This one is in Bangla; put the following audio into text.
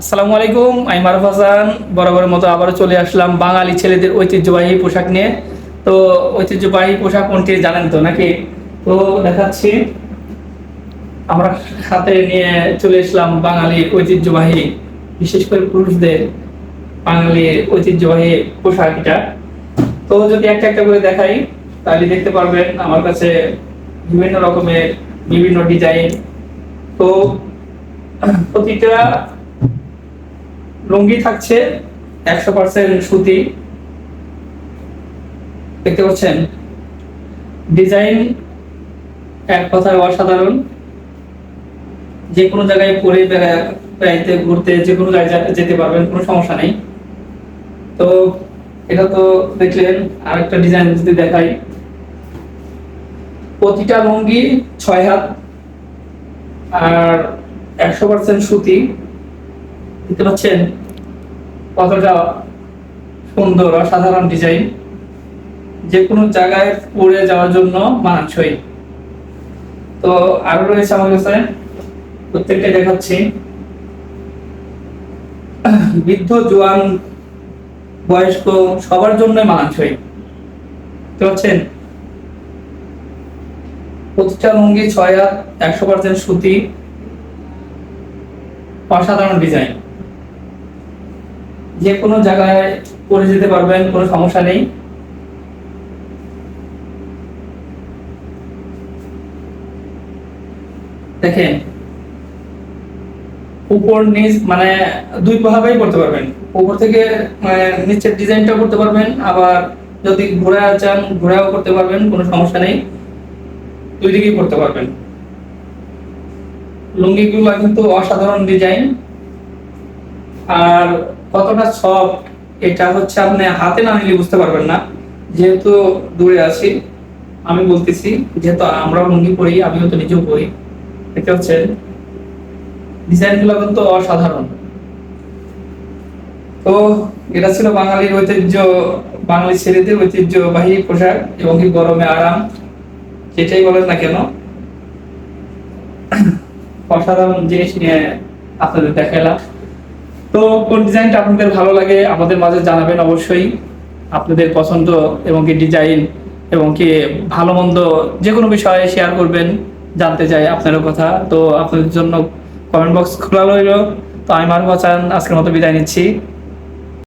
আসসালামু আলাইকুম, আমি মারুফ হাসান। বরাবরের মতো আবারও চলে আসলাম বাঙালি ছেলেদের ঐতিহ্যবাহী পোশাক নিয়ে। তো ঐতিহ্যবাহী পোশাক কোনটি জানেন তো নাকি? তো দেখাচ্ছি, আমরা সাথে নিয়ে চলে আসলাম বাঙালি ঐতিহ্যবাহী, বিশেষ করে পুরুষদের বাঙালি ঐতিহ্যবাহী পোশাক এটা। তো যদি একটা একটা করে দেখাই তাহলে দেখতে পারবেন আমার কাছে বিভিন্ন রকমের বিভিন্ন ডিজাইন। তো প্রতিটা লুঙ্গি থাকছে 100% সুতি, দেখতে পাচ্ছেন। ডিজাইন এক কথায় অসাধারণ। যে কোনো জায়গায় পরে বেড়াইতে ঘুরতে যে কোনো জায়গায় যেতে পারবেন, কোনো সমস্যা নেই। তো এটা তো দেখলেন। আরেকটা ডিজাইন যদি দেখাই, প্রতিটা লুঙ্গি 6 হাত আর 100% সুতি, দেখতে পাচ্ছেন কতটা সুন্দর অসাধারণ ডিজাইন। যে কোনো জায়গায় পরে যাওয়ার জন্য মানানসই। তো আরো রয়েছে আমার কাছে, প্রত্যেকটা দেখাচ্ছি। বৃদ্ধ জোয়ান বয়স্ক সবার জন্য মানানসই, দেখতে পাচ্ছেন। প্রতিটা লুঙ্গি 6 হাত, 100% সুতি, অসাধারণ ডিজাইন। যে কোনো জায়গায় পরে যেতে পারবেন, কোনো সমস্যা নেই। দেখেন, উপর নিচ মানে দুই ভাবেই করতে পারবেন। উপর থেকে নিচের ডিজাইনটাও করতে পারবেন, আবার যদি ঘোরা চান ঘোরাও করতে পারবেন, কোনো সমস্যা নেই। দুই দিকেই করতে পারবেন। লুঙ্গিগুলো কিন্তু অসাধারণ ডিজাইন। আর কতটা সফট এটা হচ্ছে আপনি হাতে না নিলে বুঝতে পারবেন না, যেহেতু দূরে আছি। আমি বলতেছি, যেহেতু আমরাও লুঙ্গি পরি, আমিও তো নিজেও পরি, দেখতে পাচ্ছেন ডিজাইনগুলো কিন্তু অসাধারণ। তো এটা ছিল বাঙালির ঐতিহ্য, বাঙালি ছেলেদের ঐতিহ্যবাহী পোশাক এবং কি গরমে আরাম, যেটাই বলেন না কেন। অসাধারণ জিনিস নিয়ে আপনাদের দেখালাম। তো কোন ডিজাইনটা আপনাদের ভালো লাগে আমাদের মাঝে জানাবেন অবশ্যই। আপনাদের পছন্দ এবং কি ডিজাইন এবং কি ভালো মন্দ যে কোনো বিষয়ে শেয়ার করবেন, জানতে চাই আপনারও কথা। তো আপনাদের জন্য কমেন্ট বক্স খোলা রইল। তো আমি মারুফ হাসান, আজকের মতো বিদায় নিচ্ছি।